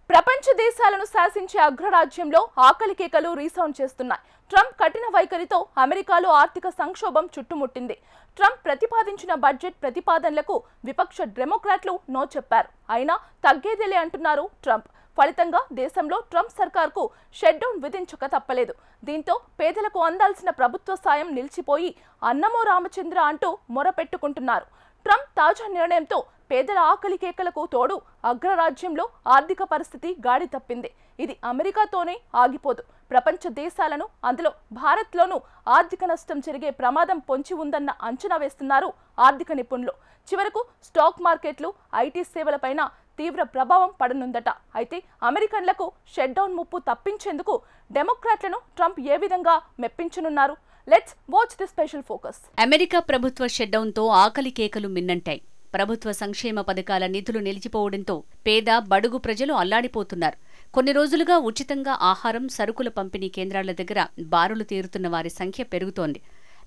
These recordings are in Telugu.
ప్రపంచ దేశాలను శాసించే అగ్రరాజ్యంలో ఆకలి కేకలు రీసౌండ్ చేస్తున్నాయి. ట్రంప్ కఠిన వైఖరితో అమెరికాలో ఆర్థిక సంక్షోభం చుట్టుముట్టింది. ట్రంప్ ప్రతిపాదించిన బడ్జెట్ ప్రతిపాదనలకు విపక్ష డెమోక్రాట్లు నో చెప్పారు. అయినా తగ్గేదేలే అంటున్నారు ట్రంప్. ఫలితంగా దేశంలో ట్రంప్ సర్కార్కు షట్ డౌన్ విధించక తప్పలేదు. దీంతో పేదలకు అందాల్సిన ప్రభుత్వ సాయం నిలిచిపోయి అన్నమో రామచంద్ర అంటూ మొరపెట్టుకుంటున్నారు. ట్రంప్ తాజా నిర్ణయంతో పేదల ఆకలి కేకలకు తోడు అగ్రరాజ్యంలో ఆర్థిక పరిస్థితి గాడి తప్పింది. ఇది అమెరికాతోనే ఆగిపోదు. ప్రపంచ దేశాలను, అందులో భారత్లోనూ ఆర్థిక నష్టం జరిగే ప్రమాదం పొంచి ఉందన్న అంచనా వేస్తున్నారు ఆర్థిక నిపుణులు. చివరకు స్టాక్ మార్కెట్లు, ఐటీ సేవలపైన తీవ్ర ప్రభావం పడనుందట. అయితే అమెరికన్లకు షట్ డౌన్ ముప్పు తప్పించేందుకు డెమోక్రాట్లను ట్రంప్ ఏ విధంగా మెప్పించనున్నారు? Let's watch the special focus. America ప్రభుత్వ షట్ డౌన్తో ఆకలి కేకలు మిన్నంటాయి. ప్రభుత్వ సంక్షేమ పథకాల నిధులు నిలిచిపోవడంతో పేద, బడుగు ప్రజలు అల్లాడిపోతున్నారు. కొన్ని రోజులుగా ఉచితంగా ఆహారం, సరుకుల పంపిణీ కేంద్రాల దగ్గర బారులు తీరుతున్న వారి సంఖ్య పెరుగుతోంది.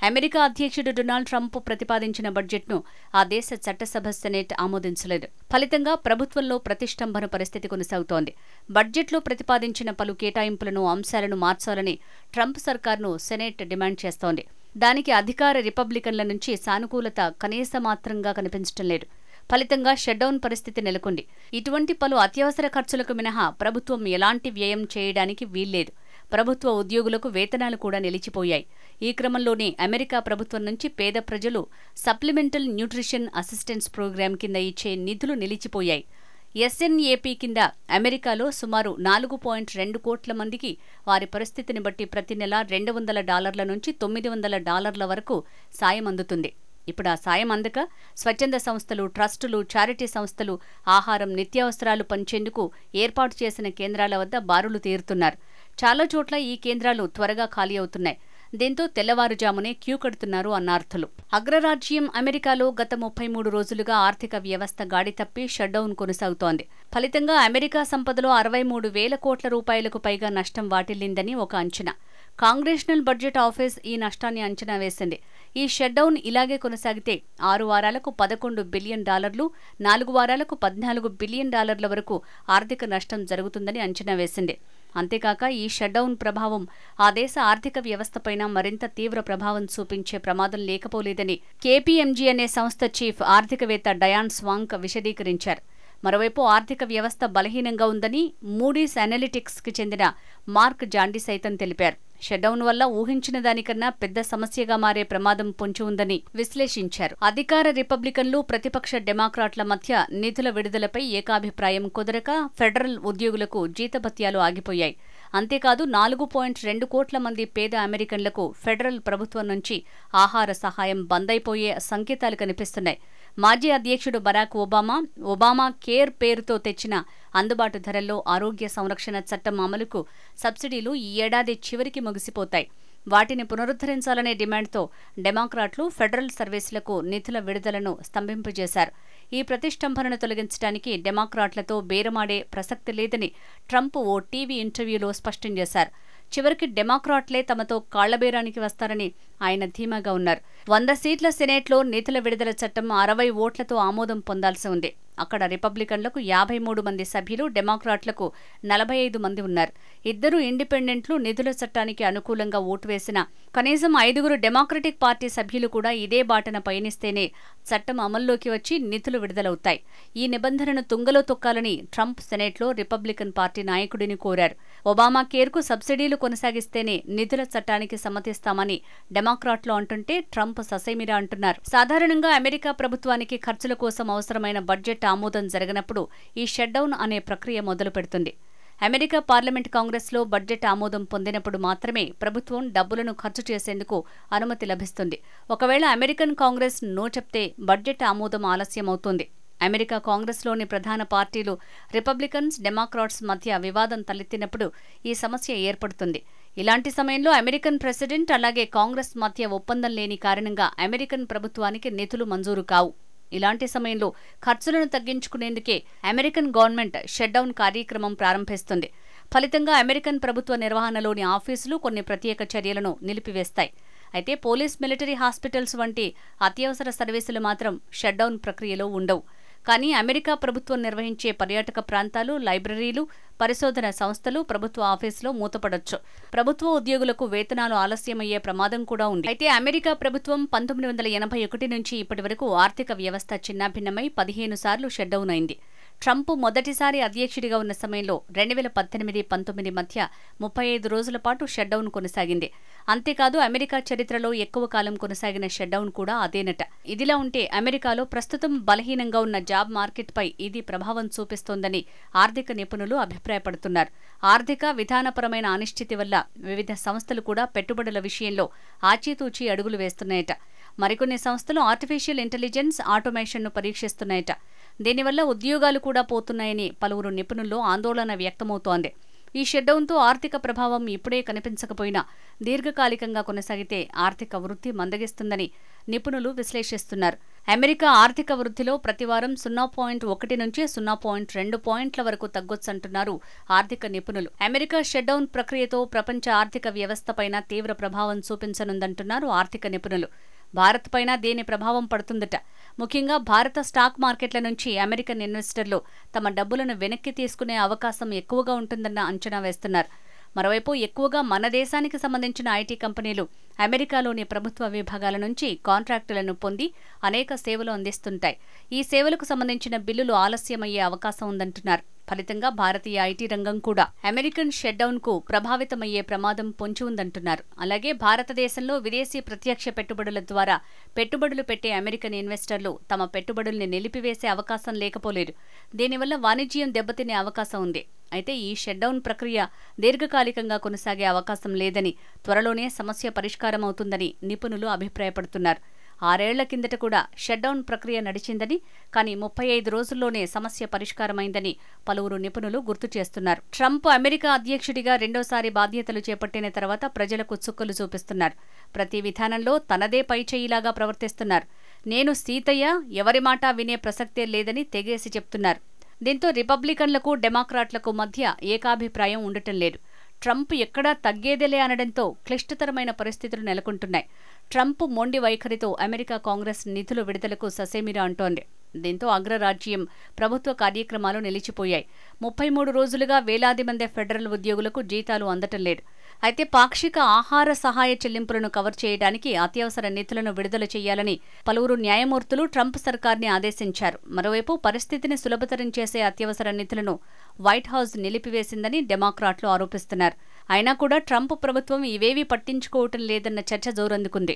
అమెరికా అధ్యక్షుడు డొనాల్డ్ ట్రంప్ ప్రతిపాదించిన బడ్జెట్ను ఆ దేశ చట్టసభ సెనేట్ ఆమోదించలేదు. ఫలితంగా ప్రభుత్వంలో ప్రతిష్టంభన పరిస్థితి కొనసాగుతోంది. బడ్జెట్లో ప్రతిపాదించిన పలు కేటాయింపులను, అంశాలను మార్చాలని ట్రంప్ సర్కార్ను సెనేట్ డిమాండ్ చేస్తోంది. దానికి అధికార రిపబ్లికన్ల నుంచి సానుకూలత కనీసమాత్రంగా కనిపించడం లేదు. ఫలితంగా షట్డౌన్ పరిస్థితి నెలకొంది. ఇటువంటి పలు అత్యవసర ఖర్చులకు మినహా ప్రభుత్వం ఎలాంటి వ్యయం చేయడానికి వీల్లేదు. ప్రభుత్వ ఉద్యోగులకు వేతనాలు కూడా నిలిచిపోయాయి. ఈ క్రమంలోనే అమెరికా ప్రభుత్వం నుంచి పేద ప్రజలు సప్లిమెంటల్ న్యూట్రిషన్ అసిస్టెన్స్ ప్రోగ్రాం కింద ఇచ్చే నిధులు నిలిచిపోయాయి. SNAP కింద అమెరికాలో సుమారు 4.2 కోట్ల మందికి వారి పరిస్థితిని బట్టి ప్రతి నెల $200 నుంచి $900 వరకు సాయం అందుతుంది. ఇప్పుడు ఆ సాయం అందక స్వచ్ఛంద సంస్థలు, ట్రస్టులు, చారిటీ సంస్థలు ఆహారం, నిత్యావసరాలు పంచేందుకు ఏర్పాటు చేసిన కేంద్రాల వద్ద బారులు తీరుతున్నారు. చాలా చోట్ల ఈ కేంద్రాలు త్వరగా ఖాళీ అవుతున్నాయి. దీంతో తెల్లవారుజామునే క్యూ కడుతున్నారు అన్నార్థులు. అగ్రరాజ్యం అమెరికాలో గత 33 రోజులుగా ఆర్థిక వ్యవస్థ గాడి తప్పి షట్డౌన్ కొనసాగుతోంది. ఫలితంగా అమెరికా సంపదలో 63,000 కోట్ల రూపాయలకు పైగా నష్టం వాటిల్లిందని ఒక అంచనా. కాంగ్రెషనల్ బడ్జెట్ ఆఫీస్ ఈ నష్టాన్ని అంచనా వేసింది. ఈ షట్డౌన్ ఇలాగే కొనసాగితే 6 వారాలకు $11 బిలియన్, 4 వారాలకు $14 బిలియన్ వరకు ఆర్థిక నష్టం జరుగుతుందని అంచనా వేసింది. అంతేకాక ఈ షట్డౌన్ ప్రభావం ఆ దేశ ఆర్థిక వ్యవస్థపైన మరింత తీవ్ర ప్రభావం చూపించే ప్రమాదం లేకపోలేదని KPMG అనే సంస్థ చీఫ్ ఆర్థికవేత్త డయాన్ స్వాంక్ విశదీకరించారు. మరోవైపు ఆర్థిక వ్యవస్థ బలహీనంగా ఉందని మూడీస్ అనలిటిక్స్కి చెందిన మార్క్ జాండి సైతం తెలిపారు. షట్డౌన్ వల్ల ఊహించిన దానికన్నా పెద్ద సమస్యగా మారే ప్రమాదం పొంచి ఉందని విశ్లేషించారు. అధికార రిపబ్లికన్లు, ప్రతిపక్ష డెమోక్రాట్ల మధ్య నిధుల విడుదలపై ఏకాభిప్రాయం కుదరక ఫెడరల్ ఉద్యోగులకు జీతభత్యాలు ఆగిపోయాయి. అంతేకాదు 4.2 కోట్ల మంది పేద అమెరికన్లకు ఫెడరల్ ప్రభుత్వం నుంచి ఆహార సహాయం బందైపోయే సంకేతాలు కనిపిస్తున్నాయి. మాజీ అధ్యక్షుడు బరాక్ ఒబామా కేర్ పేరుతో తెచ్చిన అందుబాటు ధరల్లో ఆరోగ్య సంరక్షణ చట్టం అమలుకు సబ్సిడీలు ఈ ఏడాది చివరికి ముగిసిపోతాయి. వాటిని పునరుద్ధరించాలనే డిమాండ్తో డెమోక్రాట్లు ఫెడరల్ సర్వీసులకు నిధుల విడుదలను స్తంభింపజేశారు. ఈ ప్రతిష్టంభనను తొలగించడానికి డెమోక్రాట్లతో బేరమాడే ప్రసక్తి లేదని ట్రంప్ ఓ టీవీ ఇంటర్వ్యూలో స్పష్టం చేశారు. చివరికి డెమోక్రాట్లే తమతో కాళ్లబేరానికి వస్తారని ఆయన ధీమాగా ఉన్నారు. 100 సీట్ల సెనేట్లో నిధుల విడుదల చట్టం 60 ఓట్లతో ఆమోదం పొందాల్సి ఉంది. అక్కడ రిపబ్లికన్లకు 53 మంది సభ్యులు, డెమోక్రాట్లకు 45 మంది ఉన్నారు. ఇద్దరు ఇండిపెండెంట్లు నిధుల చట్టానికి అనుకూలంగా ఓటు వేసినా కనీసం 5 డెమోక్రటిక్ పార్టీ సభ్యులు కూడా ఇదే బాటన పయనిస్తేనే చట్టం అమల్లోకి వచ్చి నిధులు విడుదలవుతాయి. ఈ నిబంధనను తుంగలో తొక్కాలని ట్రంప్ సెనేట్లో రిపబ్లికన్ పార్టీ నాయకుడిని కోరారు. ఒబామా కేర్కు సబ్సిడీలు కొనసాగిస్తేనే నిధుల చట్టానికి సమ్మతిస్తామని డెమోక్రాట్లు అంటుంటే ట్రంప్ ససేమిరా అంటున్నారు. సాధారణంగా అమెరికా ప్రభుత్వానికి ఖర్చుల కోసం అవసరమైన బడ్జెట్ ఆమోదం జరగనప్పుడు ఈ షట్డౌన్ అనే ప్రక్రియ మొదలు పెడుతుంది. అమెరికా పార్లమెంట్ కాంగ్రెస్లో బడ్జెట్ ఆమోదం పొందినప్పుడు మాత్రమే ప్రభుత్వం డబ్బులను ఖర్చు చేసేందుకు అనుమతి లభిస్తుంది. ఒకవేళ అమెరికన్ కాంగ్రెస్ నో చెప్తే బడ్జెట్ ఆమోదం ఆలస్యమవుతుంది. అమెరికా కాంగ్రెస్లోని ప్రధాన పార్టీలు రిపబ్లికన్స్, డెమోక్రాట్స్ మధ్య వివాదం తలెత్తినప్పుడు ఈ సమస్య ఏర్పడుతుంది. ఇలాంటి సమయంలో అమెరికన్ ప్రెసిడెంట్ అలాగే కాంగ్రెస్ మధ్య ఒప్పందం లేని కారణంగా అమెరికన్ ప్రభుత్వానికి నిధులు మంజూరు కావు. ఇలాంటి సమయంలో ఖర్చులను తగ్గించుకునేందుకే అమెరికన్ గవర్నమెంట్ షట్డౌన్ కార్యక్రమం ప్రారంభిస్తుంది. ఫలితంగా అమెరికన్ ప్రభుత్వ నిర్వహణలోని ఆఫీసులు కొన్ని ప్రత్యేక చర్యలను నిలిపివేస్తాయి. అయితే పోలీస్, మిలిటరీ హాస్పిటల్స్ వంటి అత్యవసర సర్వీసులు మాత్రం షట్డౌన్ ప్రక్రియలో ఉండవు. కానీ అమెరికా ప్రభుత్వం నిర్వహించే పర్యాటక ప్రాంతాలు, లైబ్రరీలు, పరిశోధన సంస్థలు ప్రభుత్వ ఆఫీసులో మూతపడొచ్చు. ప్రభుత్వ ఉద్యోగులకు వేతనాలు ఆలస్యమయ్యే ప్రమాదం కూడా ఉంది. అయితే అమెరికా ప్రభుత్వం 1981 నుంచి ఇప్పటి వరకు ఆర్థిక వ్యవస్థ చిన్నాభిన్నమై 15 సార్లు షట్డౌన్ అయింది. ట్రంప్ మొదటిసారి అధ్యక్షుడిగా ఉన్న సమయంలో 2018-19 మధ్య 35 రోజుల పాటు షట్డౌన్ కొనసాగింది. అంతేకాదు అమెరికా చరిత్రలో ఎక్కువ కాలం కొనసాగిన షట్డౌన్ కూడా అదేనట. ఇదిలా ఉంటే అమెరికాలో ప్రస్తుతం బలహీనంగా ఉన్న జాబ్ మార్కెట్పై ఇది ప్రభావం చూపిస్తోందని ఆర్థిక నిపుణులు అభిప్రాయపడుతున్నారు. ఆర్థిక విధానపరమైన అనిశ్చితి వల్ల వివిధ సంస్థలు కూడా పెట్టుబడుల విషయంలో ఆచితూచి అడుగులు వేస్తున్నాయట. మరికొన్ని సంస్థలు ఆర్టిఫిషియల్ ఇంటెలిజెన్స్, ఆటోమేషన్ను పరీక్షిస్తున్నాయట. దీనివల్ల ఉద్యోగాలు కూడా పోతున్నాయని పలువురు నిపుణుల్లో ఆందోళన వ్యక్తమవుతోంది. ఈ షట్డౌన్తో ఆర్థిక ప్రభావం ఇప్పుడే కనిపించకపోయినా దీర్ఘకాలికంగా కొనసాగితే ఆర్థిక వృద్ధి మందగిస్తుందని నిపుణులు విశ్లేషిస్తున్నారు. అమెరికా ఆర్థిక వృద్ధిలో ప్రతివారం 0.1 నుంచి 0.2 పాయింట్ల వరకు తగ్గొచ్చంటున్నారు ఆర్థిక నిపుణులు. అమెరికా షట్డౌన్ ప్రక్రియతో ప్రపంచ ఆర్థిక వ్యవస్థపైన తీవ్ర ప్రభావం చూపించనుందంటున్నారు ఆర్థిక నిపుణులు. భారత్ పైన దీని ప్రభావం పడుతుందట. ముఖ్యంగా భారత స్టాక్ మార్కెట్ల నుంచి అమెరికన్ ఇన్వెస్టర్లు తమ డబ్బులను వెనక్కి తీసుకునే అవకాశం ఎక్కువగా ఉంటుందన్న అంచనా వేస్తున్నారు. మరోవైపు ఎక్కువగా మన దేశానికి సంబంధించిన ఐటీ కంపెనీలు అమెరికాలోని ప్రభుత్వ విభాగాల నుంచి కాంట్రాక్టులను పొంది అనేక సేవలు అందిస్తుంటాయి. ఈ సేవలకు సంబంధించిన బిల్లులు ఆలస్యమయ్యే అవకాశం ఉందంటున్నారు. ఫలితంగా భారతీయ ఐటీ రంగం కూడా అమెరికన్ షట్డౌన్కు ప్రభావితమయ్యే ప్రమాదం పొంచి ఉందంటున్నారు. అలాగే భారతదేశంలో విదేశీ ప్రత్యక్ష పెట్టుబడుల ద్వారా పెట్టుబడులు పెట్టే అమెరికన్ ఇన్వెస్టర్లు తమ పెట్టుబడుల్ని నిలిపివేసే అవకాశం లేకపోలేదు. దీనివల్ల వాణిజ్యం దెబ్బతినే అవకాశం ఉంది. అయితే ఈ షట్డౌన్ ప్రక్రియ దీర్ఘకాలికంగా కొనసాగే అవకాశం లేదని, త్వరలోనే సమస్య పరిష్కారమవుతుందని నిపుణులు అభిప్రాయపడుతున్నారు. 6 ఏళ్ల కిందట కూడా షట్డౌన్ ప్రక్రియ నడిచిందని, కానీ 35 రోజుల్లోనే సమస్య పరిష్కారమైందని పలువురు నిపుణులు గుర్తు చేస్తున్నారు. ట్రంప్ అమెరికా అధ్యక్షుడిగా రెండోసారి బాధ్యతలు చేపట్టిన తర్వాత ప్రజలకు చుక్కలు చూపిస్తున్నారు. ప్రతి విధానంలో తనదే పైచేయిలాగా ప్రవర్తిస్తున్నారు. నేను సీతయ్య, ఎవరి మాట వినే ప్రసక్తే లేదని తెగేసి చెప్తున్నారు. దీంతో రిపబ్లికన్లకు, డెమోక్రాట్లకు మధ్య ఏకాభిప్రాయం ఉండటం లేదు. ట్రంప్ ఎక్కడా తగ్గేదేలే అనడంతో క్లిష్టతరమైన పరిస్థితులు నెలకొంటున్నాయి. ట్రంప్ మొండి వైఖరితో అమెరికా కాంగ్రెస్ నిధుల విడుదలకు ససేమిరా అంటోంది. దీంతో అగ్రరాజ్యం ప్రభుత్వ కార్యక్రమాలు నిలిచిపోయాయి. 33 రోజులుగా వేలాది మంది ఫెడరల్ ఉద్యోగులకు జీతాలు అందటం లేదు. అయితే పాక్షిక ఆహార సహాయ చెల్లింపులను కవర్ చేయడానికి అత్యవసర నిధులను విడుదల చేయాలని పలువురు న్యాయమూర్తులు ట్రంప్ సర్కార్ని ఆదేశించారు. మరోవైపు పరిస్థితిని సులభతరం చేసే అత్యవసర నిధులను వైట్ హౌస్ నిలిపివేసిందని డెమోక్రాట్లు ఆరోపిస్తున్నారు. అయినా కూడా ట్రంప్ ప్రభుత్వం ఇవేవీ పట్టించుకోవటం లేదన్న చర్చ జోరందుకుంది.